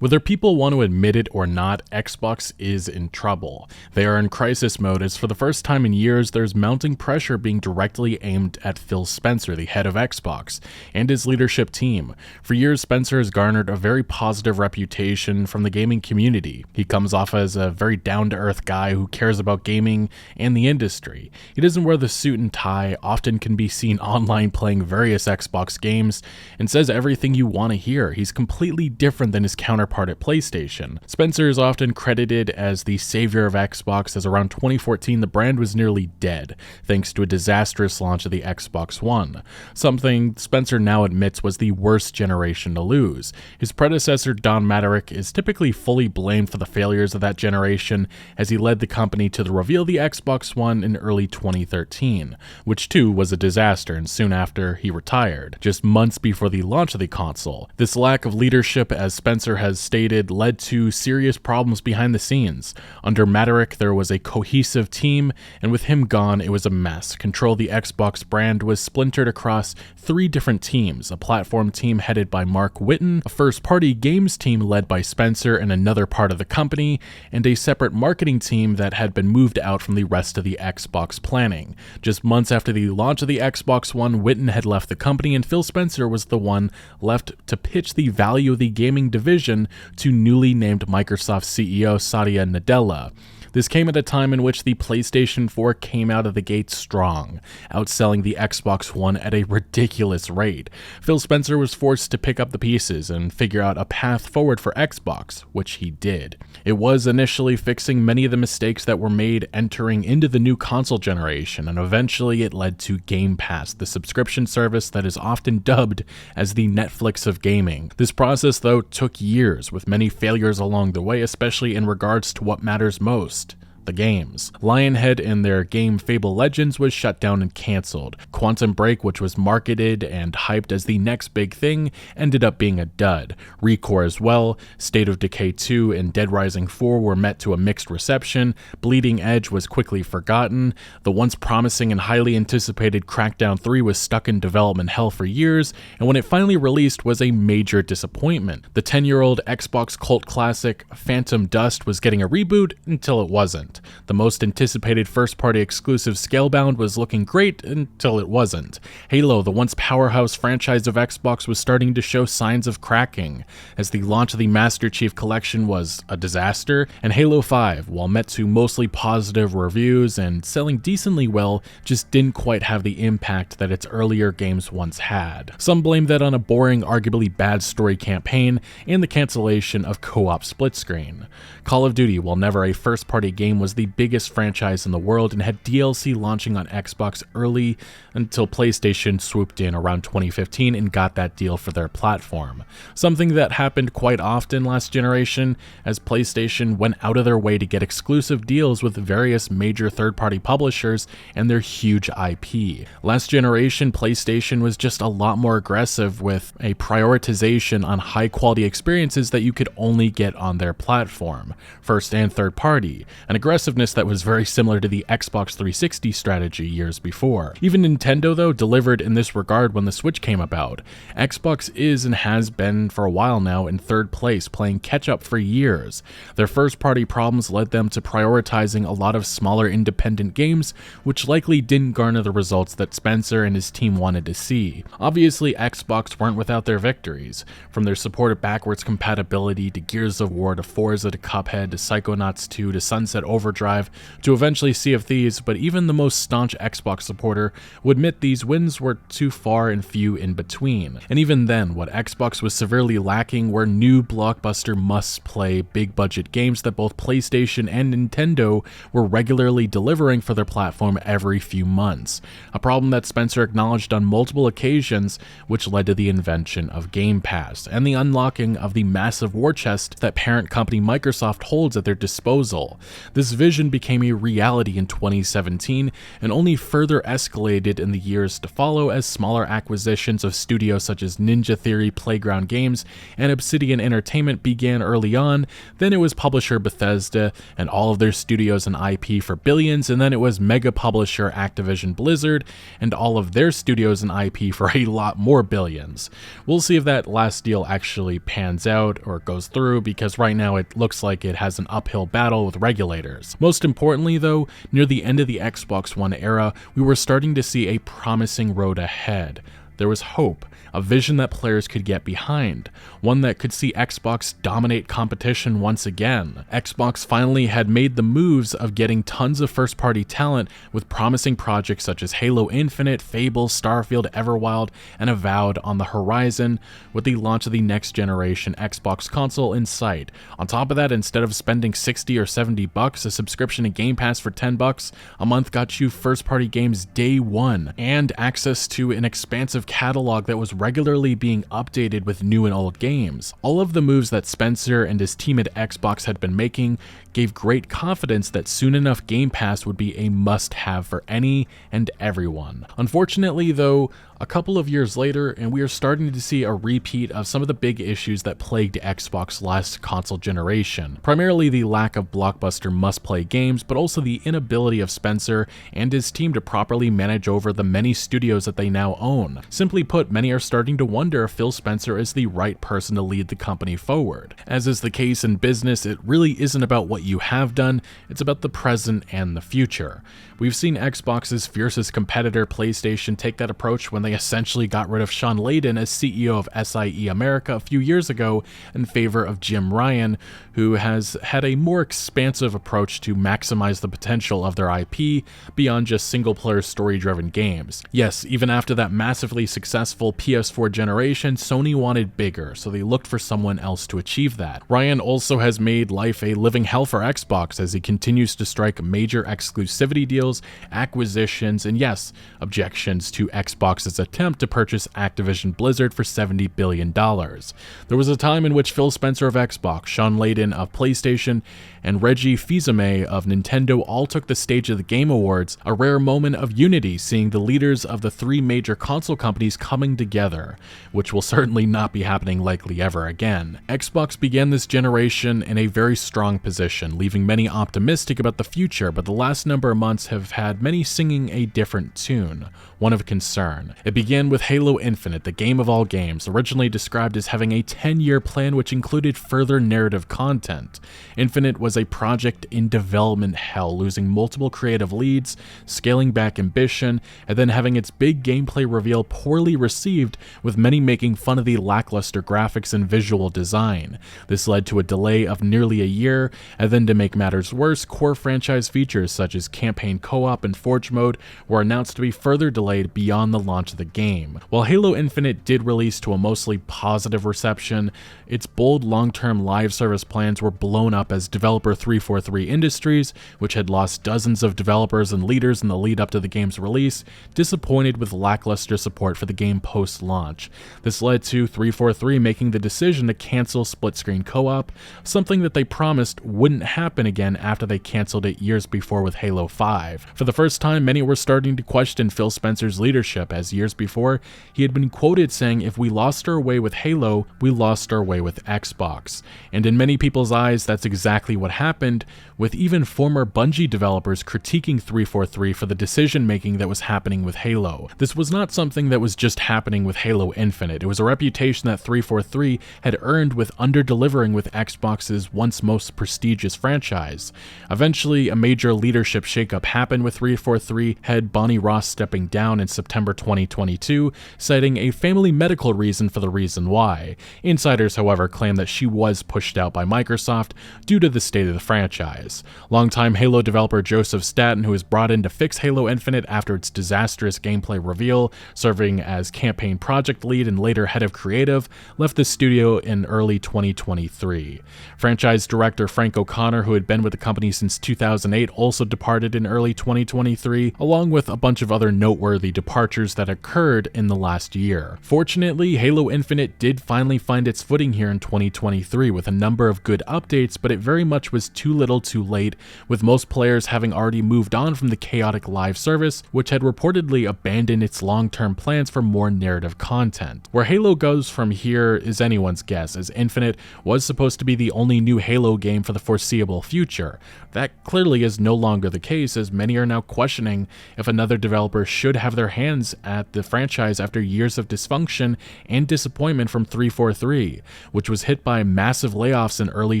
Whether people want to admit it or not, Xbox is in trouble. They are in crisis mode as for the first time in years there's mounting pressure being directly aimed at Phil Spencer, the head of Xbox, and his leadership team. For years, Spencer has garnered a very positive reputation from the gaming community. He comes off as a very down-to-earth guy who cares about gaming and the industry. He doesn't wear the suit and tie, often can be seen online playing various Xbox games, and says everything you want to hear. He's completely different than his counterpart at PlayStation. Spencer is often credited as the savior of Xbox, as around 2014 the brand was nearly dead, thanks to a disastrous launch of the Xbox One, something Spencer now admits was the worst generation to lose. His predecessor Don Matterick is typically fully blamed for the failures of that generation, as he led the company to the reveal of the Xbox One in early 2013, which too was a disaster, and soon after he retired, just months before the launch of the console. This lack of leadership, as Spencer has stated, led to serious problems behind the scenes. Under Matterick, there was a cohesive team, and with him gone, it was a mess. Control of the Xbox brand was splintered across 3 different teams: a platform team headed by Mark Whitten, a first-party games team led by Spencer and another part of the company, and a separate marketing team that had been moved out from the rest of the Xbox planning. Just months after the launch of the Xbox One, Whitten had left the company, and Phil Spencer was the one left to pitch the value of the gaming division to newly named Microsoft CEO Satya Nadella. This came at a time in which the PlayStation 4 came out of the gate strong, outselling the Xbox One at a ridiculous rate. Phil Spencer was forced to pick up the pieces and figure out a path forward for Xbox, which he did. It was initially fixing many of the mistakes that were made entering into the new console generation, and eventually it led to Game Pass, the subscription service that is often dubbed as the Netflix of gaming. This process, though, took years, with many failures along the way, especially in regards to what matters most: the games. Lionhead and their game Fable Legends was shut down and cancelled. Quantum Break, which was marketed and hyped as the next big thing, ended up being a dud. Recore as well. State of Decay 2 and Dead Rising 4 were met to a mixed reception. Bleeding Edge was quickly forgotten. The once promising and highly anticipated Crackdown 3 was stuck in development hell for years, and when it finally released was a major disappointment. The 10-year-old Xbox cult classic Phantom Dust was getting a reboot until it wasn't. The most anticipated first-party exclusive Scalebound was looking great until it wasn't. Halo, the once powerhouse franchise of Xbox, was starting to show signs of cracking, as the launch of the Master Chief Collection was a disaster, and Halo 5, while met to mostly positive reviews and selling decently well, just didn't quite have the impact that its earlier games once had. Some blame that on a boring, arguably bad story campaign and the cancellation of co-op split screen. Call of Duty, while never a first-party game, was the biggest franchise in the world and had DLC launching on Xbox early until PlayStation swooped in around 2015 and got that deal for their platform. Something that happened quite often last generation, as PlayStation went out of their way to get exclusive deals with various major third-party publishers and their huge IP. Last generation, PlayStation was just a lot more aggressive with a prioritization on high-quality experiences that you could only get on their platform, first and third party, an aggressiveness that was very similar to the Xbox 360 strategy years before. Even Nintendo, though, delivered in this regard when the Switch came about. Xbox is and has been for a while now in third place, playing catch-up for years. Their first-party problems led them to prioritizing a lot of smaller independent games, which likely didn't garner the results that Spencer and his team wanted to see. Obviously, Xbox weren't without their victories, from their support of backwards compatibility to Gears of War to Forza to Cuphead to Psychonauts 2 to Sunset Overdrive to eventually Sea of Thieves, but even the most staunch Xbox supporter would admit these wins were too far and few in between. And even then, what Xbox was severely lacking were new blockbuster must-play big-budget games that both PlayStation and Nintendo were regularly delivering for their platform every few months, a problem that Spencer acknowledged on multiple occasions, which led to the invention of Game Pass and the unlocking of the massive war chest that parent company Microsoft holds at their disposal. This This vision became a reality in 2017 and only further escalated in the years to follow as smaller acquisitions of studios such as Ninja Theory, Playground Games, and Obsidian Entertainment began early on. Then it was publisher Bethesda and all of their studios and IP for billions, and then it was mega publisher Activision Blizzard and all of their studios and IP for a lot more billions. We'll see if that last deal actually pans out or goes through, because right now it looks like it has an uphill battle with regulators. Most importantly though, near the end of the Xbox One era, we were starting to see a promising road ahead. There was hope, a vision that players could get behind, one that could see Xbox dominate competition once again. Xbox finally had made the moves of getting tons of first-party talent with promising projects such as Halo Infinite, Fable, Starfield, Everwild, and Avowed on the horizon, with the launch of the next-generation Xbox console in sight. On top of that, instead of spending $60 or $70, a subscription to Game Pass for $10 a month got you first-party games day one, and access to an expansive catalog that was regularly being updated with new and old games. All of the moves that Spencer and his team at Xbox had been making gave great confidence that soon enough Game Pass would be a must-have for any and everyone. Unfortunately though, a couple of years later, and we are starting to see a repeat of some of the big issues that plagued Xbox last console generation. Primarily the lack of blockbuster must-play games, but also the inability of Spencer and his team to properly manage over the many studios that they now own. Simply put, many are starting to wonder if Phil Spencer is the right person to lead the company forward. As is the case in business, it really isn't about what you have done, it's about the present and the future. We've seen Xbox's fiercest competitor, PlayStation, take that approach when they essentially got rid of Sean Layden as CEO of SIE America a few years ago in favor of Jim Ryan, who has had a more expansive approach to maximize the potential of their IP beyond just single-player story-driven games. Yes, even after that massively successful PS4 generation, Sony wanted bigger, so they looked for someone else to achieve that. Ryan also has made life a living hell for Xbox as he continues to strike major exclusivity deals, acquisitions, and yes, objections to Xbox's attempt to purchase Activision Blizzard for $70 billion. There was a time in which Phil Spencer of Xbox, Sean Layden of PlayStation, and Reggie Fils-Aimé of Nintendo all took the stage of the Game Awards, a rare moment of unity seeing the leaders of the three major console companies coming together, which will certainly not be happening likely ever again. Xbox began this generation in a very strong position, leaving many optimistic about the future, but the last number of months have had many singing a different tune, one of concern. It began with Halo Infinite, the game of all games, originally described as having a 10-year plan which included further narrative content. Infinite was a project in development hell, losing multiple creative leads, scaling back ambition, and then having its big gameplay reveal poorly received, with many making fun of the lackluster graphics and visual design. This led to a delay of nearly a year, and then to make matters worse, core franchise features such as campaign co-op and Forge mode were announced to be further delayed beyond the launch of the game. While Halo Infinite did release to a mostly positive reception, its bold long-term live service plans were blown up as developer 343 Industries, which had lost dozens of developers and leaders in the lead up to the game's release, disappointed with lackluster support for the game post-launch. This led to 343 making the decision to cancel split-screen co-op, something that they promised wouldn't happen again after they canceled it years before with Halo 5. For the first time, many were starting to question Phil Spencer's leadership, as years before, he had been quoted saying, "If we lost our way with Halo, we lost our way with Xbox." And in many people's eyes, that's exactly what happened, with even former Bungie developers critiquing 343 for the decision-making that was happening with Halo. This was not something that was just happening with Halo Infinite. It was a reputation that 343 had earned with under-delivering with Xbox's once most prestigious franchise. Eventually, a major leadership shakeup happened with 343 head Bonnie Ross stepping down in September 2022, citing a family medical reason for the reason why. Insiders, however, claim that she was pushed out by Microsoft due to the state of the franchise. Longtime Halo developer Joseph Staten, who was brought in to fix Halo Infinite after its disastrous gameplay reveal, serving serving as campaign project lead and later head of creative, left the studio in early 2023. Franchise director Frank O'Connor, who had been with the company since 2008, also departed in early 2023, along with a bunch of other noteworthy departures that occurred in the last year. Fortunately, Halo Infinite did finally find its footing here in 2023 with a number of good updates, but it very much was too little too late, with most players having already moved on from the chaotic live service, which had reportedly abandoned its long-term plans for more narrative content. Where Halo goes from here is anyone's guess, as Infinite was supposed to be the only new Halo game for the foreseeable future. That clearly is no longer the case, as many are now questioning if another developer should have their hands at the franchise after years of dysfunction and disappointment from 343, which was hit by massive layoffs in early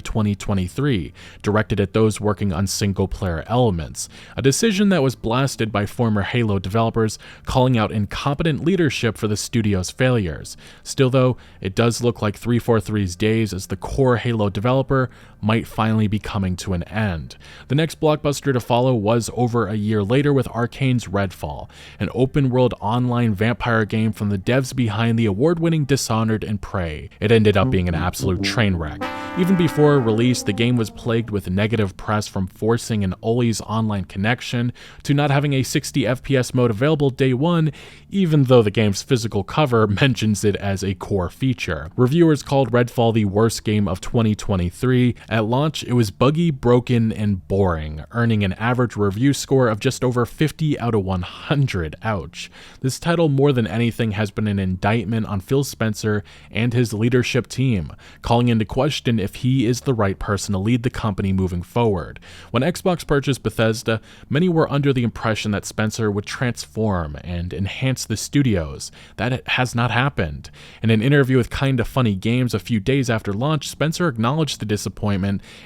2023, directed at those working on single-player elements, a decision that was blasted by former Halo developers, calling out incompetent leadership for the studio's failures. Still though, it does look like 343's days as the core Halo developer might finally be coming to an end. The next blockbuster to follow was over a year later with Arkane's Redfall, an open-world online vampire game from the devs behind the award-winning Dishonored and Prey. It ended up being an absolute train wreck. Even before release, the game was plagued with negative press from forcing an always online connection to not having a 60 FPS mode available day one, even though the game's physical cover mentions it as a core feature. Reviewers called Redfall the worst game of 2023. At launch, it was buggy, broken, and boring, earning an average review score of just over 50 out of 100. Ouch. This title, more than anything, has been an indictment on Phil Spencer and his leadership team, calling into question if he is the right person to lead the company moving forward. When Xbox purchased Bethesda, many were under the impression that Spencer would transform and enhance the studios. That has not happened. In an interview with Kinda Funny Games a few days after launch, Spencer acknowledged the disappointment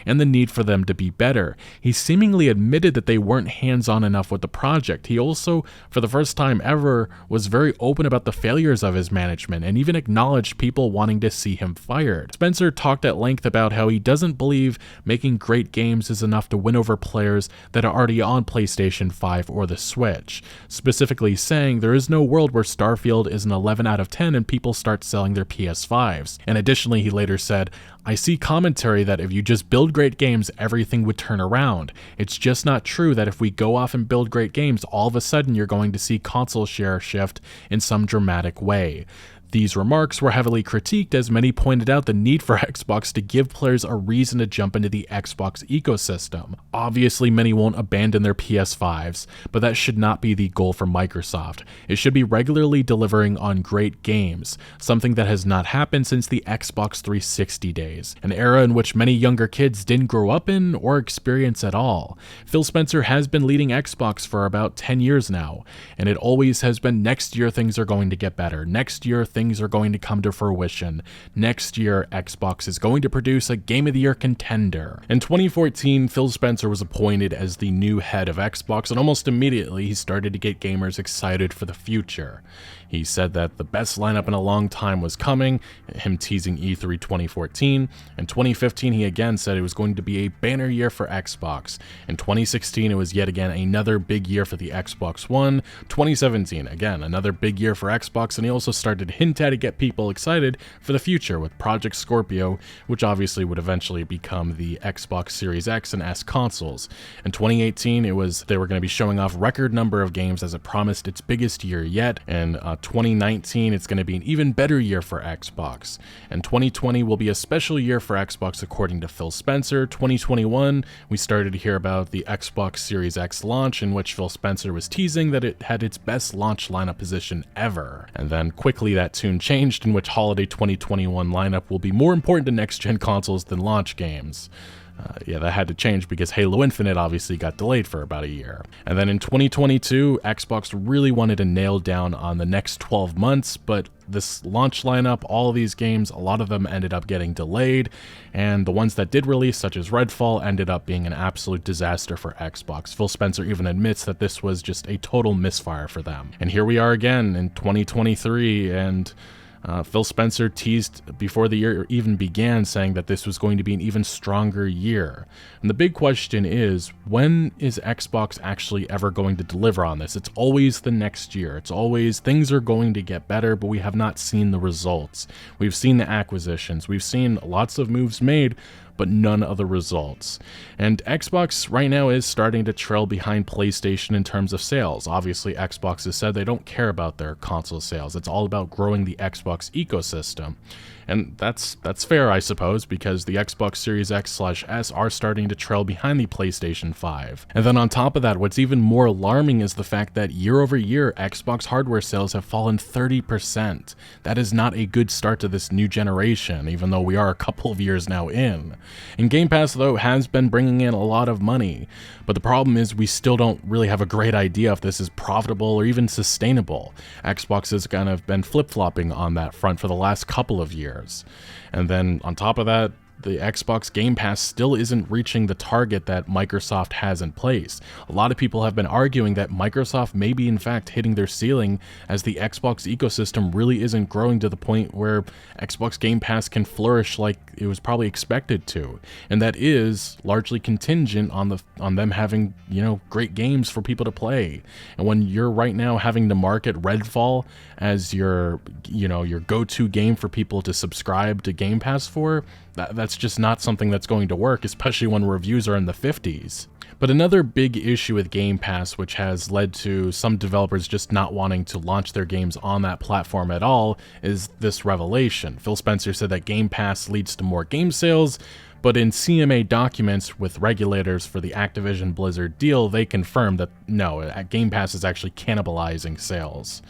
and the need for them to be better. He seemingly admitted that they weren't hands-on enough with the project. He also, for the first time ever, was very open about the failures of his management and even acknowledged people wanting to see him fired. Spencer talked at length about how he doesn't believe making great games is enough to win over players that are already on PlayStation 5 or the Switch, specifically saying there is no world where Starfield is an 11 out of 10 and people start selling their PS5s. And additionally, he later said, "I see commentary that if you just build great games, everything would turn around. It's just not true that if we go off and build great games, all of a sudden you're going to see console share shift in some dramatic way." These remarks were heavily critiqued, as many pointed out the need for Xbox to give players a reason to jump into the Xbox ecosystem. Obviously, many won't abandon their PS5s, but that should not be the goal for Microsoft. It should be regularly delivering on great games, something that has not happened since the Xbox 360 days, an era in which many younger kids didn't grow up in or experience at all. Phil Spencer has been leading Xbox for about 10 years now, and it always has been next year things are going to get better. Next year things are going to come to fruition. Next year, Xbox is going to produce a Game of the Year contender. In 2014, Phil Spencer was appointed as the new head of Xbox, and almost immediately he started to get gamers excited for the future. He said that the best lineup in a long time was coming, him teasing E3 2014. In 2015, he again said it was going to be a banner year for Xbox. In 2016, it was yet again another big year for the Xbox One. 2017, again, another big year for Xbox, and he also started to hint at to get people excited for the future with Project Scorpio, which obviously would eventually become the Xbox Series X and S consoles. In 2018, they were going to be showing off record number of games as it promised its biggest year yet, and 2019, it's going to be an even better year for Xbox. And 2020 will be a special year for Xbox according to Phil Spencer. 2021, we started to hear about the Xbox Series X launch, in which Phil Spencer was teasing that it had its best launch lineup position ever. And then quickly that tune changed, in which holiday 2021 lineup will be more important to next-gen consoles than launch games. Yeah, that had to change because Halo Infinite obviously got delayed for about a year. And then in 2022, Xbox really wanted to nail down on the next 12 months, but this launch lineup, all of these games, a lot of them ended up getting delayed, and the ones that did release, such as Redfall, ended up being an absolute disaster for Xbox. Phil Spencer even admits that this was just a total misfire for them. And here we are again in 2023, and Phil Spencer teased before the year even began, saying that this was going to be an even stronger year. And the big question is, when is Xbox actually ever going to deliver on this? It's always the next year. It's always things are going to get better, but we have not seen the results. We've seen the acquisitions. We've seen lots of moves made, but none of the results. And Xbox right now is starting to trail behind PlayStation in terms of sales. Obviously, Xbox has said they don't care about their console sales. It's all about growing the Xbox ecosystem. And that's fair, I suppose, because the Xbox Series X/S are starting to trail behind the PlayStation 5. And then on top of that, what's even more alarming is the fact that year over year, Xbox hardware sales have fallen 30%. That is not a good start to this new generation, even though we are a couple of years now in. And Game Pass, though, has been bringing in a lot of money, but the problem is we still don't really have a great idea if this is profitable or even sustainable. Xbox has kind of been flip-flopping on that front for the last couple of years. And then on top of that, the Xbox Game Pass still isn't reaching the target that Microsoft has in place. A lot of people have been arguing that Microsoft may be in fact hitting their ceiling, as the Xbox ecosystem really isn't growing to the point where Xbox Game Pass can flourish like it was probably expected to. And that is largely contingent on them having, great games for people to play. And when you're right now having to market Redfall as your go-to game for people to subscribe to Game Pass for, that's just not something that's going to work, especially when reviews are in the 50s. But another big issue with Game Pass, which has led to some developers just not wanting to launch their games on that platform at all, is this revelation. Phil Spencer said that Game Pass leads to more game sales, but in CMA documents with regulators for the Activision Blizzard deal, they confirmed that no, Game Pass is actually cannibalizing sales.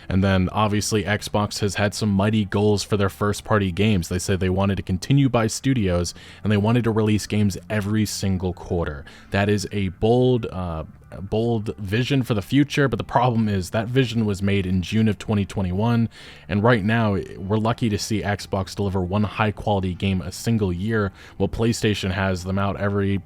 And then obviously Xbox has had some mighty goals for their first-party games. They said they wanted to continue by studios, and they wanted to release games every single quarter. That is a bold vision for the future, but the problem is that vision was made in June of 2021, and right now we're lucky to see Xbox deliver one high-quality game a single year, while PlayStation has them out every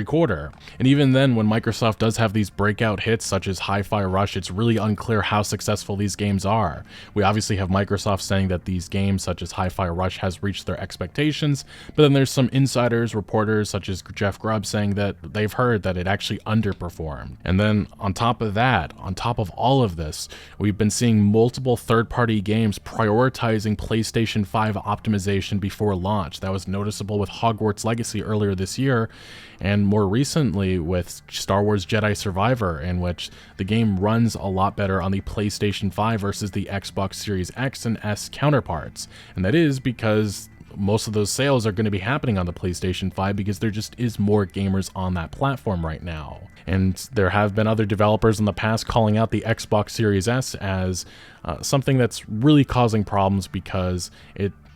quarter. And even then, when Microsoft does have these breakout hits such as Hi-Fi Rush, it's really unclear how successful these games are. We obviously have Microsoft saying that these games such as Hi-Fi Rush has reached their expectations, but then there's some insiders, reporters such as Jeff Grubb saying that they've heard that it actually underperformed. And then on top of that, on top of all of this, we've been seeing multiple third-party games prioritizing PlayStation 5 optimization before launch. That was noticeable with Hogwarts Legacy earlier this year, and more recently with Star Wars Jedi Survivor, in which the game runs a lot better on the PlayStation 5 versus the Xbox Series X and S counterparts. And that is because most of those sales are going to be happening on the PlayStation 5 because there just is more gamers on that platform right now. And there have been other developers in the past calling out the Xbox Series S as something that's really causing problems because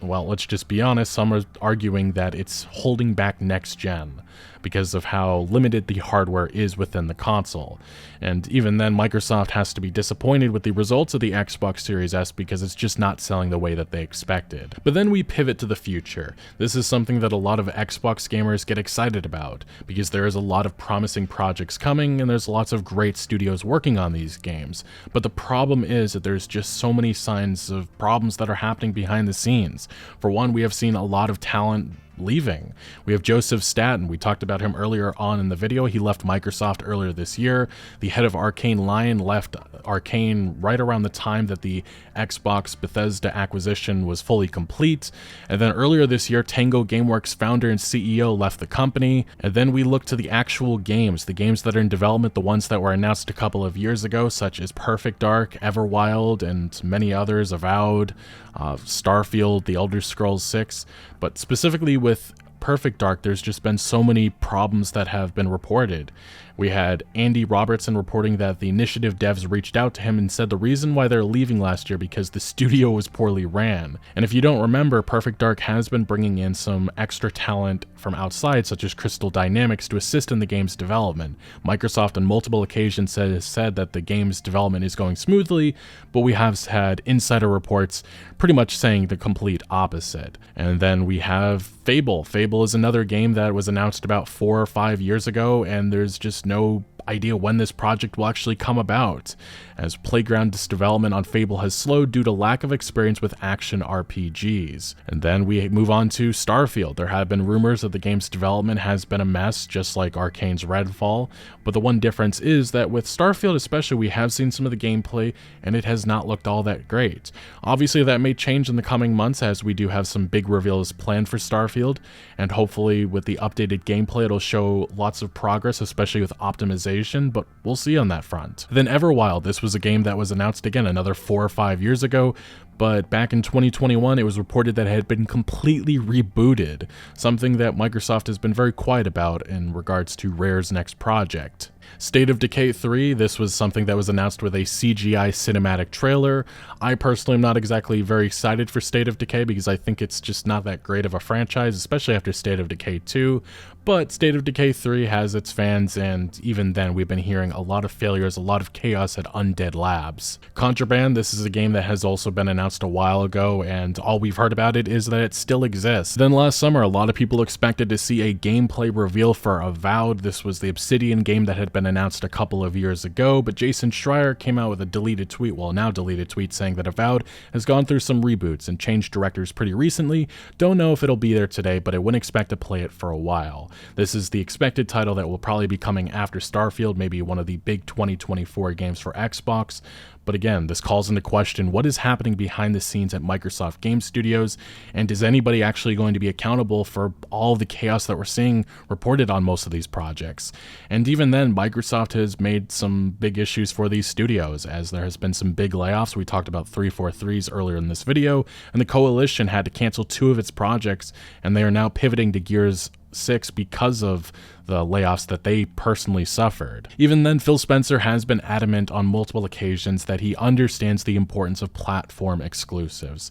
let's just be honest, some are arguing that it's holding back next gen because of how limited the hardware is within the console. And even then, Microsoft has to be disappointed with the results of the Xbox Series S because it's just not selling the way that they expected. But then we pivot to the future. This is something that a lot of Xbox gamers get excited about because there is a lot of promising projects coming and there's lots of great studios working on these games. But the problem is that there's just so many signs of problems that are happening behind the scenes. For one, we have seen a lot of talent leaving. We have Joseph Staten. We talked about him earlier on in the video. He left Microsoft earlier this year. The head of Arkane, Lion, left Arkane right around the time that the Xbox Bethesda acquisition was fully complete. And then earlier this year, Tango Gameworks founder and CEO left the company. And then we look to the actual games, the games that are in development, the ones that were announced a couple of years ago, such as Perfect Dark, Everwild, and many others, Avowed, Starfield, The Elder Scrolls 6. But specifically with Perfect Dark, there's just been so many problems that have been reported. We had Andy Robertson reporting that the initiative devs reached out to him and said the reason why they're leaving last year because the studio was poorly ran. And if you don't remember, Perfect Dark has been bringing in some extra talent from outside, such as Crystal Dynamics, to assist in the game's development. Microsoft on multiple occasions has said that the game's development is going smoothly, but we have had insider reports pretty much saying the complete opposite. And then we have Fable. Fable is another game that was announced about 4 or 5 years ago, and there's just no idea when this project will actually come about, as Playground's development on Fable has slowed due to lack of experience with action RPGs. And then we move on to Starfield. There have been rumors that the game's development has been a mess, just like Arkane's Redfall, but the one difference is that with Starfield especially, we have seen some of the gameplay, and it has not looked all that great. Obviously, that may change in the coming months, as we do have some big reveals planned for Starfield, and hopefully with the updated gameplay, it'll show lots of progress, especially with optimization, but we'll see on that front. Then Everwild, this was a game that was announced again another 4 or 5 years ago, but back in 2021, it was reported that it had been completely rebooted, something that Microsoft has been very quiet about in regards to Rare's next project. State of Decay 3, this was something that was announced with a CGI cinematic trailer. I personally am not exactly very excited for State of Decay because I think it's just not that great of a franchise, especially after State of Decay 2, but State of Decay 3 has its fans, and even then we've been hearing a lot of failures, a lot of chaos at Undead Labs. Contraband, this is a game that has also been announced a while ago, and all we've heard about it is that it still exists. Then last summer, a lot of people expected to see a gameplay reveal for Avowed. This was the Obsidian game that had been announced a couple of years ago, but Jason Schreier came out with a deleted tweet, well, now deleted tweet, saying that Avowed has gone through some reboots and changed directors pretty recently. Don't know if it'll be there today, but I wouldn't expect to play it for a while. This is the expected title that will probably be coming after Starfield, maybe one of the big 2024 games for Xbox. But again, this calls into question what is happening behind the scenes at Microsoft Game Studios, and is anybody actually going to be accountable for all of the chaos that we're seeing reported on most of these projects? And even then, Microsoft has made some big issues for these studios, as there has been some big layoffs. We talked about 343s earlier in this video, and the Coalition had to cancel 2 of its projects, and they are now pivoting to Gears 6 because of the layoffs that they personally suffered. Even then, Phil Spencer has been adamant on multiple occasions that he understands the importance of platform exclusives.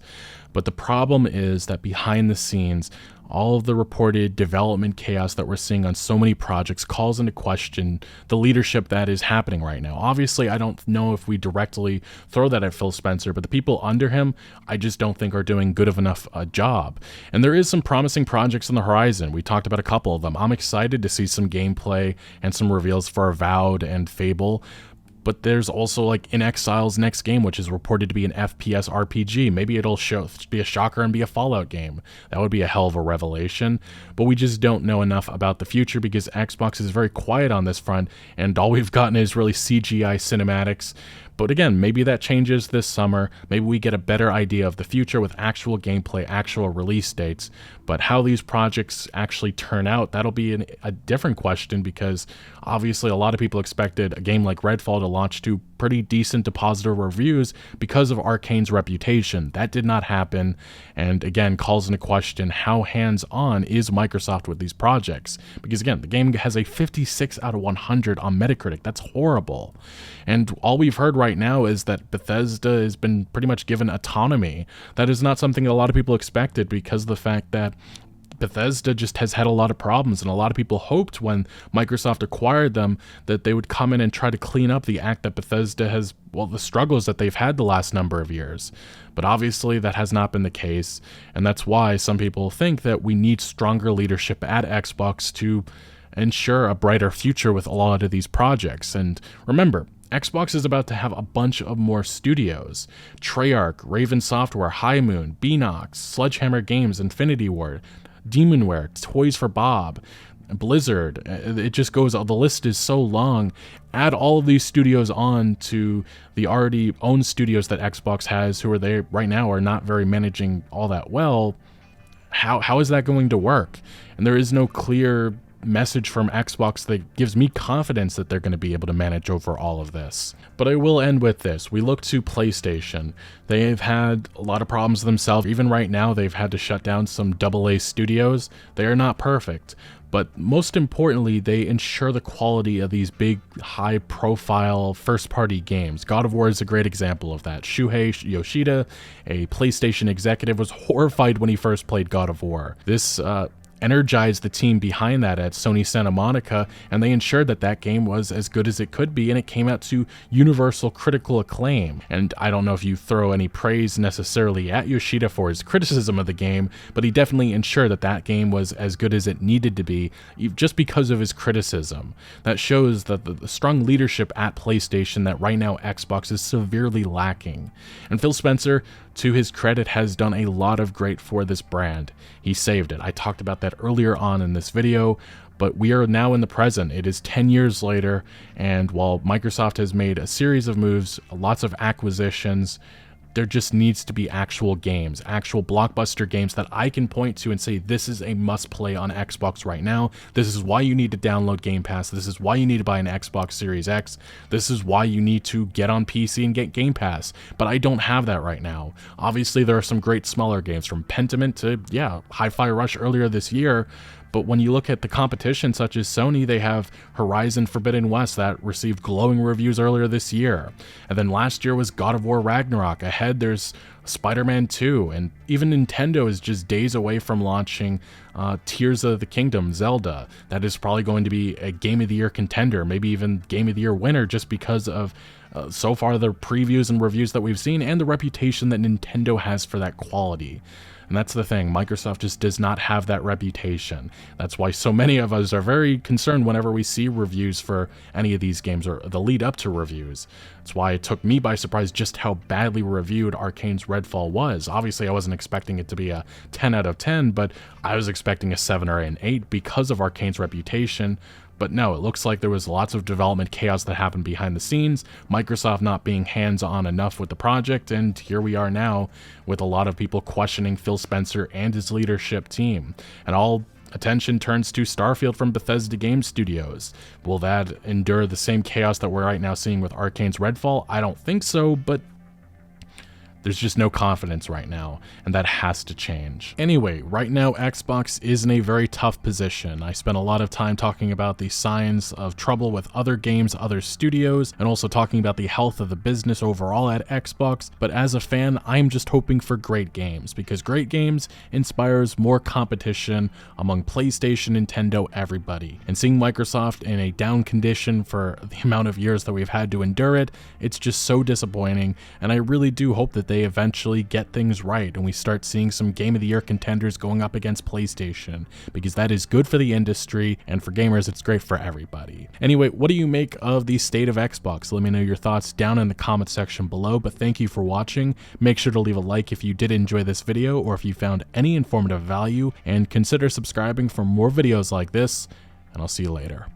But the problem is that behind the scenes, all of the reported development chaos that we're seeing on so many projects calls into question the leadership that is happening right now. Obviously, I don't know if we directly throw that at Phil Spencer, but the people under him, I just don't think are doing good of enough a job. And there is some promising projects on the horizon. We talked about a couple of them. I'm excited to see some gameplay and some reveals for Avowed and Fable. But there's also like In Exile's next game, which is reported to be an FPS RPG. Maybe it'll be a shocker and be a Fallout game. That would be a hell of a revelation. But we just don't know enough about the future because Xbox is very quiet on this front, and all we've gotten is really CGI cinematics. But again, maybe that changes this summer. Maybe we get a better idea of the future with actual gameplay, actual release dates. But how these projects actually turn out, that'll be a different question, because obviously a lot of people expected a game like Redfall to launch to pretty decent to positive reviews because of Arkane's reputation. That did not happen, and again calls into question how hands-on is Microsoft with these projects, because again, the game has a 56 out of 100 on Metacritic. That's horrible. And all we've heard right now is that Bethesda has been pretty much given autonomy. That is not something a lot of people expected, because of the fact that Bethesda just has had a lot of problems, and a lot of people hoped when Microsoft acquired them that they would come in and try to clean up the act that Bethesda has, well, the struggles that they've had the last number of years. But obviously that has not been the case, and that's why some people think that we need stronger leadership at Xbox to ensure a brighter future with a lot of these projects. And remember, Xbox is about to have a bunch of more studios. Treyarch, Raven Software, High Moon, Beenox, Sledgehammer Games, Infinity Ward, Demonware, Toys for Bob, Blizzard. It just goes, the list is so long. Add all of these studios on to the already owned studios that Xbox has, who are there right now are not very managing all that well. How is that going to work? And there is no clear message from Xbox that gives me confidence that they're going to be able to manage over all of this. But I will end with this. We look to PlayStation. They've had a lot of problems themselves. Even right now, they've had to shut down some AA studios. They are not perfect. But most importantly, they ensure the quality of these big, high-profile first-party games. God of War is a great example of that. Shuhei Yoshida, a PlayStation executive, was horrified when he first played God of War. This energized the team behind that at Sony Santa Monica, and they ensured that that game was as good as it could be, and it came out to universal critical acclaim. And I don't know if you throw any praise necessarily at Yoshida for his criticism of the game, but he definitely ensured that that game was as good as it needed to be just because of his criticism. That shows that the strong leadership at PlayStation that right now Xbox is severely lacking. And Phil Spencer, to his credit, has done a lot of great for this brand. He saved it. I talked about that earlier on in this video, but we are now in the present. It is 10 years later, and while Microsoft has made a series of moves, lots of acquisitions, there just needs to be actual games, actual blockbuster games that I can point to and say, this is a must play on Xbox right now. This is why you need to download Game Pass. This is why you need to buy an Xbox Series X. This is why you need to get on PC and get Game Pass. But I don't have that right now. Obviously, there are some great smaller games, from Pentiment to, Hi-Fi Rush earlier this year. But when you look at the competition, such as Sony, they have Horizon Forbidden West that received glowing reviews earlier this year. And then last year was God of War Ragnarok. Ahead, there's Spider-Man 2. And even Nintendo is just days away from launching Tears of the Kingdom, Zelda. That is probably going to be a Game of the Year contender, maybe even Game of the Year winner, just because of so far the previews and reviews that we've seen and the reputation that Nintendo has for that quality. And that's the thing, Microsoft just does not have that reputation. That's why so many of us are very concerned whenever we see reviews for any of these games, or the lead up to reviews. That's why it took me by surprise just how badly reviewed Arkane's Redfall was. Obviously, I wasn't expecting it to be a 10 out of 10, but I was expecting a 7 or an 8 because of Arkane's reputation. But no, it looks like there was lots of development chaos that happened behind the scenes, Microsoft not being hands-on enough with the project, and here we are now with a lot of people questioning Phil Spencer and his leadership team. And all attention turns to Starfield from Bethesda Game Studios. Will that endure the same chaos that we're right now seeing with Arkane's Redfall? I don't think so, but there's just no confidence right now, and that has to change. Anyway, right now Xbox is in a very tough position. I spent a lot of time talking about the signs of trouble with other games, other studios, and also talking about the health of the business overall at Xbox, but as a fan, I'm just hoping for great games, because great games inspires more competition among PlayStation, Nintendo, everybody. And seeing Microsoft in a down condition for the amount of years that we've had to endure it, it's just so disappointing, and I really do hope that they eventually get things right and we start seeing some Game of the Year contenders going up against PlayStation, because that is good for the industry, and for gamers it's great for everybody. Anyway, what do you make of the state of Xbox? Let me know your thoughts down in the comment section below, but thank you for watching. Make sure to leave a like if you did enjoy this video or if you found any informative value, and consider subscribing for more videos like this, and I'll see you later.